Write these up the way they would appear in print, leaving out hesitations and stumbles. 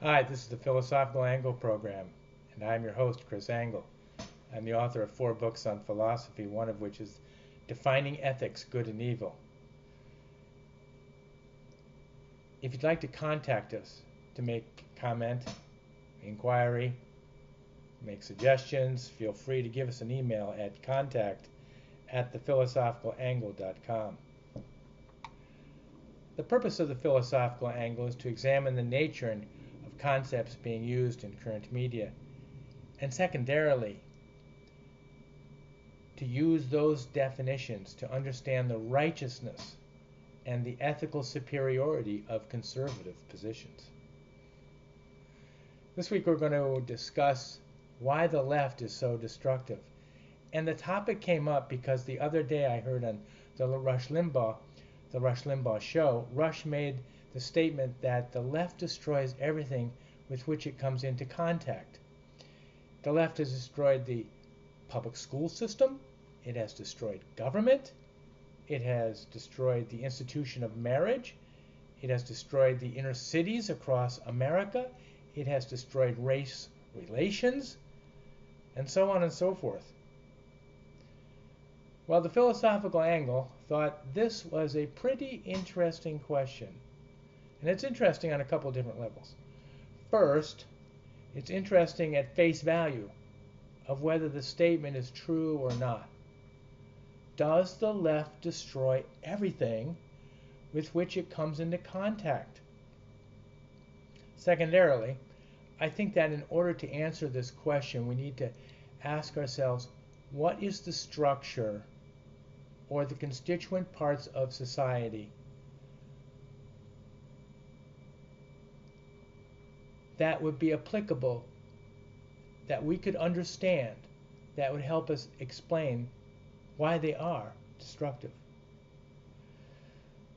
Hi, this is the Philosophical Angle program, and I'm your host, Chris Angle. I'm the author of 4 books on philosophy, one of which is Defining Ethics, Good and Evil. If you'd like to contact us to make comment, inquiry, make suggestions, feel free to give us an email at contact@thephilosophicalAngle.com. The purpose of the philosophical angle is to examine the nature of concepts being used in current media, and secondarily, to use those definitions to understand the righteousness and the ethical superiority of conservative positions. This week we're going to discuss why the left is so destructive. And the topic came up because the other day I heard on the Rush Limbaugh show, Rush made the statement that the left destroys everything with which it comes into contact. The left has destroyed the public school system, it has destroyed government, it has destroyed the institution of marriage, it has destroyed the inner cities across America, it has destroyed race relations, and so on and so forth. Well, the philosophical angle thought this was a pretty interesting question. And it's interesting on a couple different levels. First, it's interesting at face value of whether the statement is true or not. Does the left destroy everything with which it comes into contact? Secondarily, I think that in order to answer this question, we need to ask ourselves, what is the structure or the constituent parts of society that would be applicable, that we could understand, that would help us explain why they are destructive?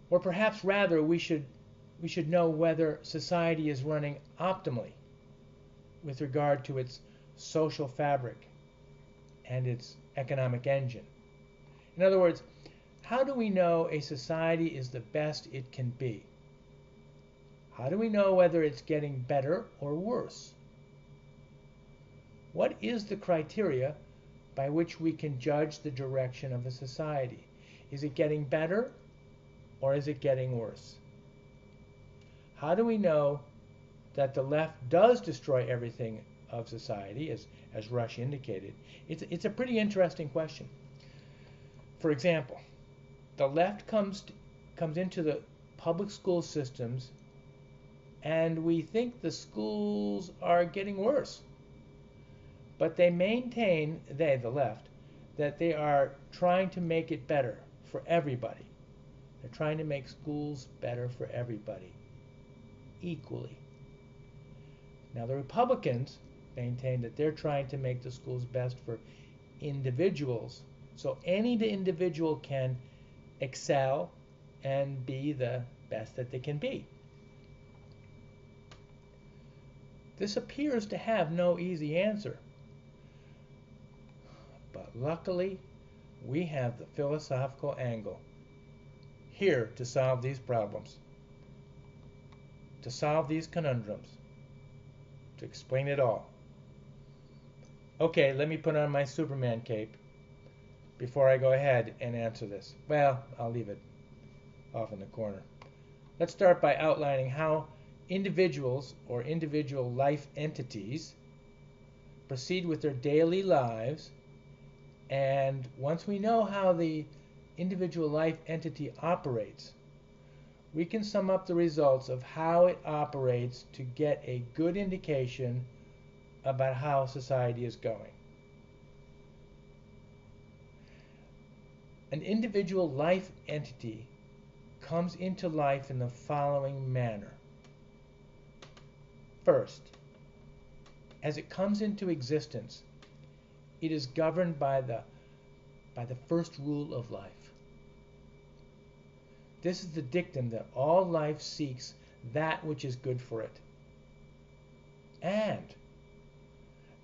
Or perhaps rather, we should know whether society is running optimally with regard to its social fabric and its economic engine. In other words, how do we know a society is the best it can be? How do we know whether it's getting better or worse? What is the criteria by which we can judge the direction of a society? Is it getting better or is it getting worse? How do we know that the left does destroy everything of society, as Rush indicated? It's a pretty interesting question. For example, the left comes into the public school systems and we think the schools are getting worse. But they maintain, the left, that they are trying to make it better for everybody. They're trying to make schools better for everybody, equally. Now the Republicans maintain that they're trying to make the schools best for individuals, so any individual can excel and be the best that they can be. This appears to have no easy answer. But luckily, we have the philosophical angle here to solve these problems, to solve these conundrums, to explain it all. Okay, let me put on my Superman cape before I go ahead and answer this. Well, I'll leave it off in the corner. Let's start by outlining how individuals or individual life entities proceed with their daily lives, and once we know how the individual life entity operates, we can sum up the results of how it operates to get a good indication about how society is going. An individual life entity comes into life in the following manner. First, as it comes into existence, it is governed by the first rule of life. This is the dictum that all life seeks that which is good for it. And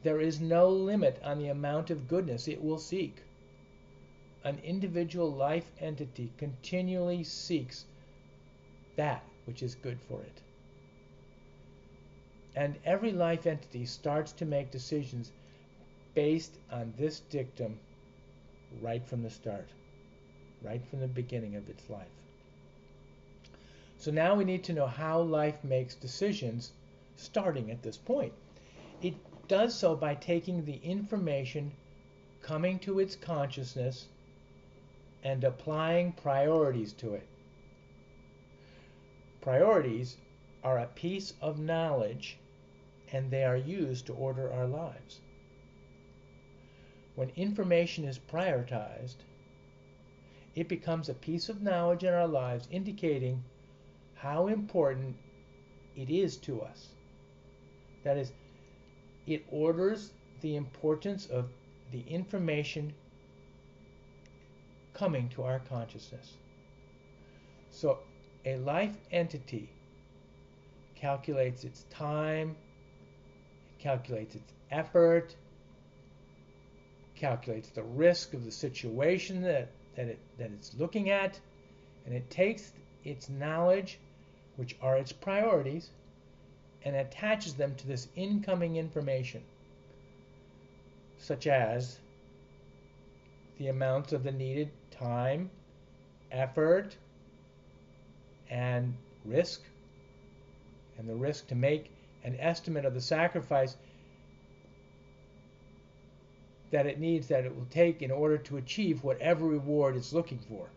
there is no limit on the amount of goodness it will seek. An individual life entity continually seeks that which is good for it. And every life entity starts to make decisions based on this dictum right from the start, right from the beginning of its life. So now we need to know how life makes decisions starting at this point. It does so by taking the information coming to its consciousness and applying priorities to it. Priorities are a piece of knowledge, and they are used to order our lives. When information is prioritized, it becomes a piece of knowledge in our lives indicating how important it is to us. That is, it orders the importance of the information coming to our consciousness. So a life entity calculates its time, it calculates its effort, calculates the risk of the situation that it's looking at, and it takes its knowledge, which are its priorities, and attaches them to this incoming information, such as the amount of the needed time, effort, and risk, and the risk to make an estimate of the sacrifice that it needs, that it will take in order to achieve whatever reward it's looking for.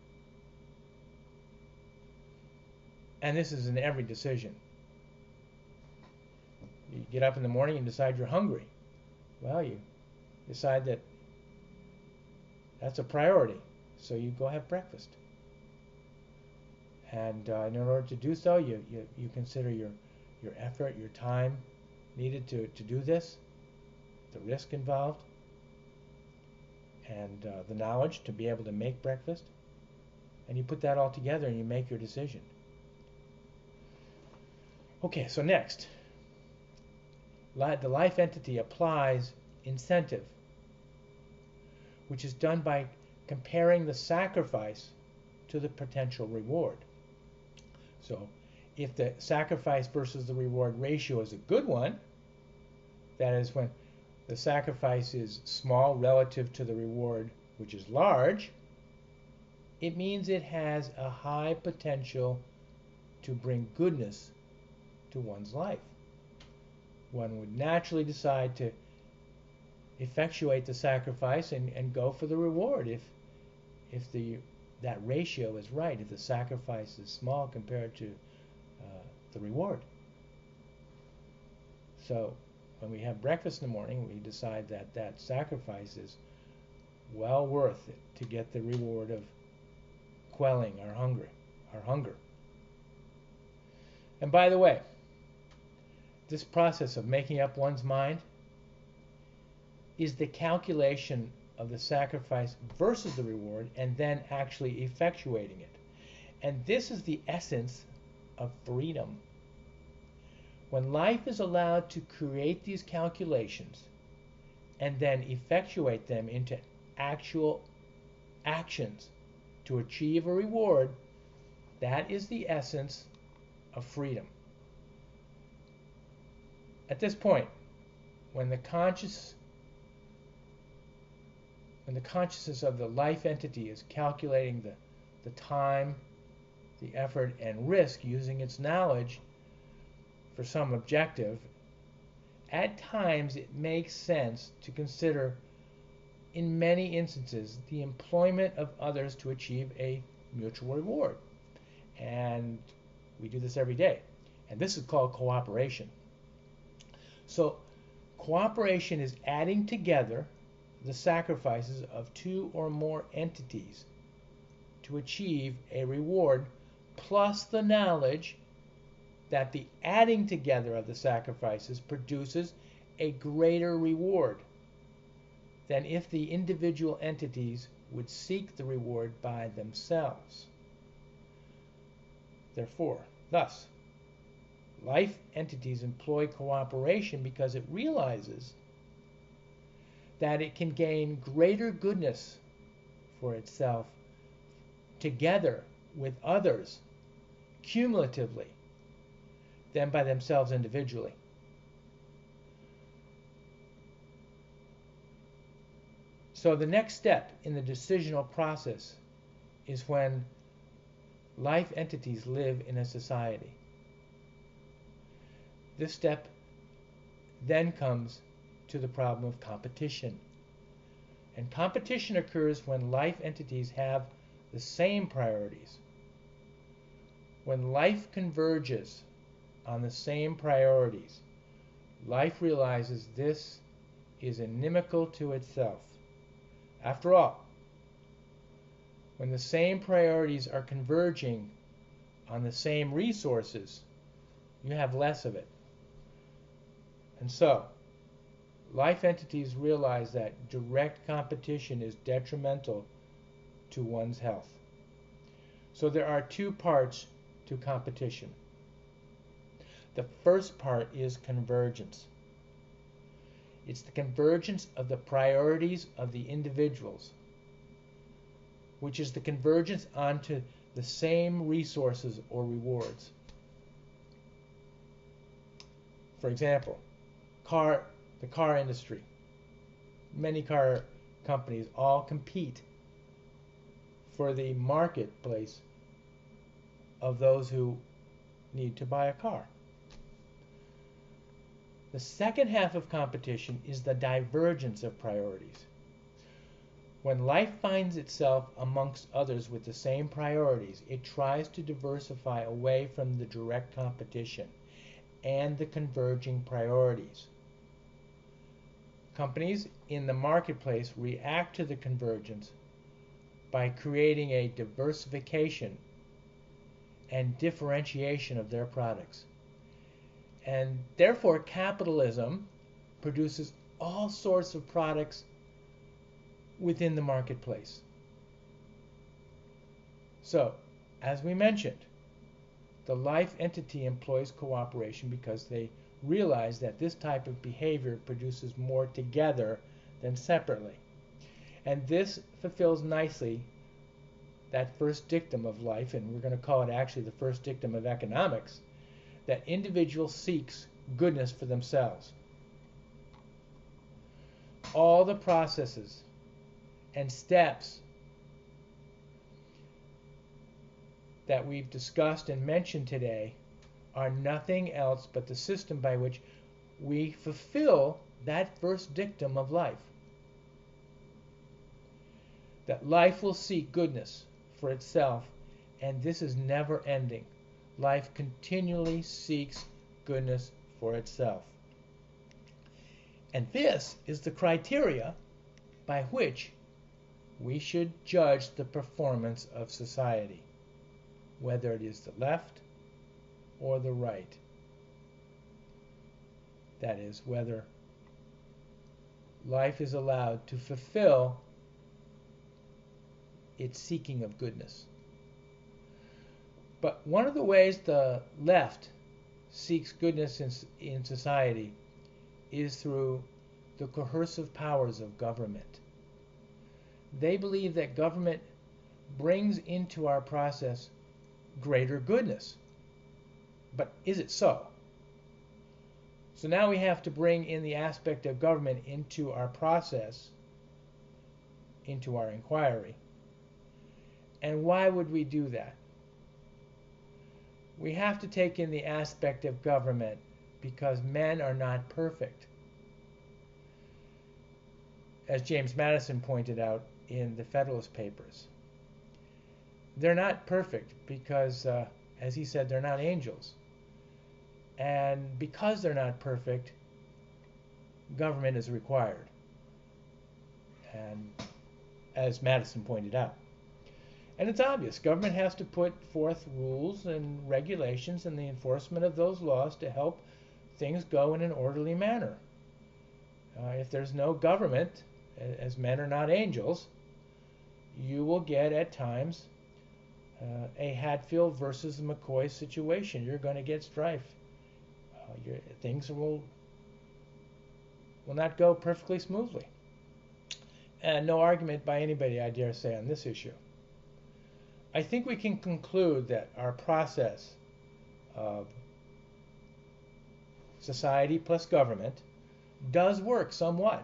And this is in every decision. You get up in the morning and decide you're hungry. Well, you decide that that's a priority, so you go have breakfast. And in order to do so, you consider your effort, your time needed to do this, the risk involved, and the knowledge to be able to make breakfast, and you put that all together and you make your decision. Okay, so next, the life entity applies incentive, which is done by comparing the sacrifice to the potential reward. So if the sacrifice versus the reward ratio is a good one, that is when the sacrifice is small relative to the reward, which is large, it means it has a high potential to bring goodness to one's life. One would naturally decide to effectuate the sacrifice and go for the reward if that ratio is right, if the sacrifice is small compared to the reward. So when we have breakfast in the morning, we decide that sacrifice is well worth it to get the reward of quelling our hunger. And by the way, this process of making up one's mind is the calculation of the sacrifice versus the reward and then actually effectuating it. And this is the essence of freedom. When life is allowed to create these calculations and then effectuate them into actual actions to achieve a reward, that is the essence of freedom. At this point, when the consciousness of the life entity is calculating the time, the effort, and risk using its knowledge for some objective, at times it makes sense to consider, in many instances, the employment of others to achieve a mutual reward. And we do this every day. And this is called cooperation. So cooperation is adding together the sacrifices of two or more entities to achieve a reward, plus the knowledge that the adding together of the sacrifices produces a greater reward than if the individual entities would seek the reward by themselves. Thus, life entities employ cooperation because it realizes that it can gain greater goodness for itself together with others cumulatively than by themselves individually. So the next step in the decisional process is when life entities live in a society. This step then comes to the problem of competition. And competition occurs when life entities have the same priorities. When life converges on the same priorities, life realizes this is inimical to itself. After all, when the same priorities are converging on the same resources, you have less of it. And so, life entities realize that direct competition is detrimental to one's health. So there are two parts to competition. The first part is convergence. It's the convergence of the priorities of the individuals, which is the convergence onto the same resources or rewards. For example, the car industry. Many car companies all compete for the marketplace of those who need to buy a car. The second half of competition is the divergence of priorities. When life finds itself amongst others with the same priorities, it tries to diversify away from the direct competition and the converging priorities. Companies in the marketplace react to the convergence by creating a diversification and differentiation of their products. And therefore, capitalism produces all sorts of products within the marketplace. So, as we mentioned, the life entity employs cooperation because they realize that this type of behavior produces more together than separately. And this fulfills nicely that first dictum of life, and we're going to call it actually the first dictum of economics, that individual seeks goodness for themselves. All the processes and steps that we've discussed and mentioned today are nothing else but the system by which we fulfill that first dictum of life. That life will seek goodness for itself, and this is never ending. Life continually seeks goodness for itself. And this is the criteria by which we should judge the performance of society, whether it is the left or the right. That is, whether life is allowed to fulfill its seeking of goodness. But one of the ways the left seeks goodness in society is through the coercive powers of government. They believe that government brings into our process greater goodness. But is it so? So now we have to bring in the aspect of government into our process, into our inquiry. And why would we do that? We have to take in the aspect of government because men are not perfect. As James Madison pointed out in the Federalist Papers, they're not perfect because, as he said, they're not angels. And because they're not perfect, government is required. And as Madison pointed out. And it's obvious, government has to put forth rules and regulations and the enforcement of those laws to help things go in an orderly manner. If there's no government, as men are not angels, you will get at times a Hatfield versus McCoy situation. You're going to get strife. Things will not go perfectly smoothly. And no argument by anybody, I dare say, on this issue. I think we can conclude that our process of society plus government does work somewhat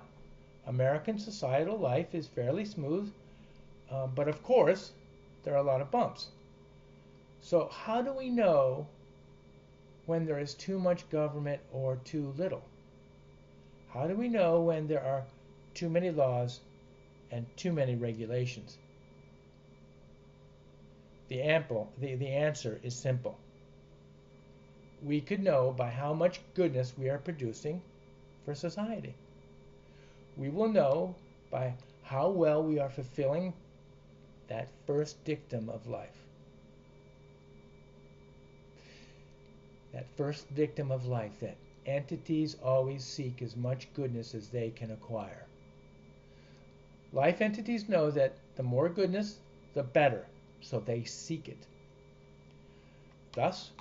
American societal life is fairly smooth, but of course, there are a lot of bumps. So how do we know when there is too much government or too little? How do we know when there are too many laws and too many regulations? The answer is simple. We could know by how much goodness we are producing for society. We will know by how well we are fulfilling that first dictum of life. That first dictum of life, that entities always seek as much goodness as they can acquire. Life entities know that the more goodness, the better, so they seek it. Thus,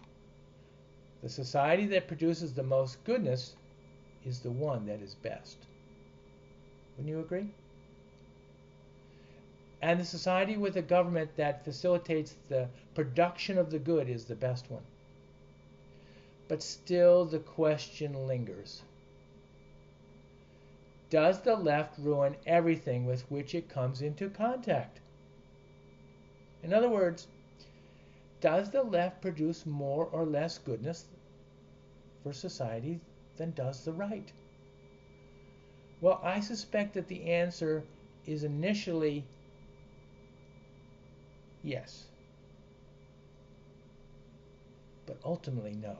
the society that produces the most goodness is the one that is best. Wouldn't you agree? And the society with a government that facilitates the production of the good is the best one. But still the question lingers. Does the left ruin everything with which it comes into contact? In other words, does the left produce more or less goodness for society than does the right? Well, I suspect that the answer is initially yes, but ultimately no.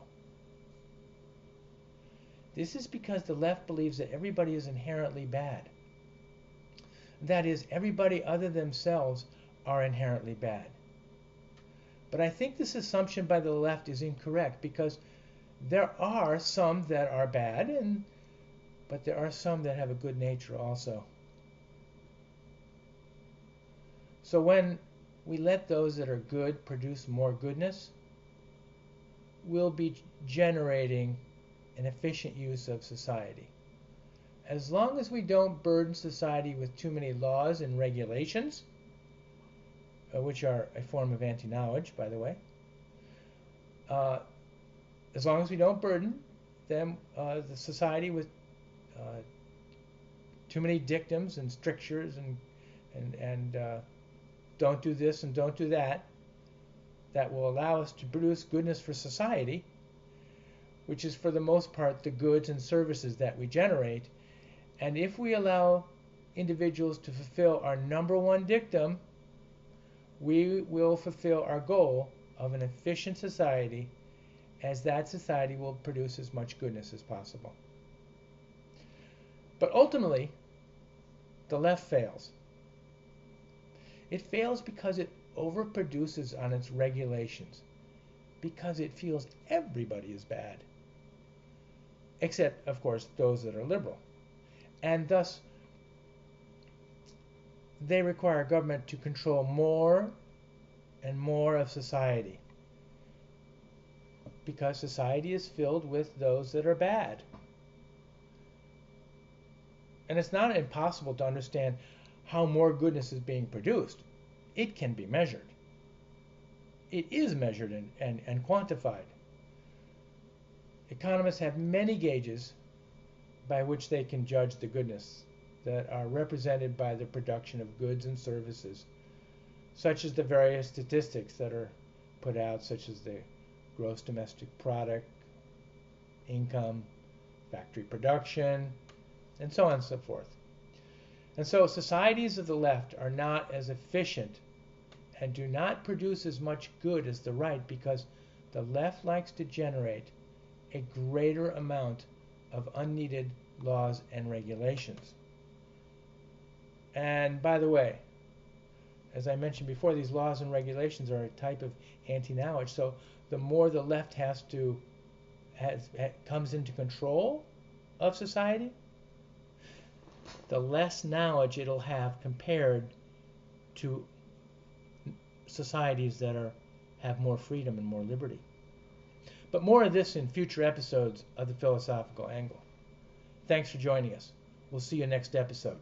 This is because the left believes that everybody is inherently bad. That is, everybody other than themselves are inherently bad. But I think this assumption by the left is incorrect, because there are some that are bad, but there are some that have a good nature also. So when we let those that are good produce more goodness, we'll be generating an efficient use of society. As long as we don't burden society with too many laws and regulations, which are a form of anti-knowledge, by the way, as long as we don't burden them, the society with too many dictums and strictures and don't do this and don't do that, that will allow us to produce goodness for society, which is for the most part the goods and services that we generate. And if we allow individuals to fulfill our number one dictum, we will fulfill our goal of an efficient society, as that society will produce as much goodness as possible. But ultimately, the left fails. It fails because it overproduces on its regulations, because it feels everybody is bad, except, of course, those that are liberal. And thus, they require government to control more and more of society, because society is filled with those that are bad. And it's not impossible to understand how more goodness is being produced. It can be measured. It is measured and quantified. Economists have many gauges by which they can judge the goodness that are represented by the production of goods and services, such as the various statistics that are put out, such as the gross domestic product, income, factory production, and so on and so forth. And so societies of the left are not as efficient and do not produce as much good as the right, because the left likes to generate a greater amount of unneeded laws and regulations. And by the way, as I mentioned before, these laws and regulations are a type of anti-knowledge. So the more the left comes into control of society, the less knowledge it'll have compared to societies that have more freedom and more liberty. But more of this in future episodes of The Philosophical Angle. Thanks for joining us. We'll see you next episode.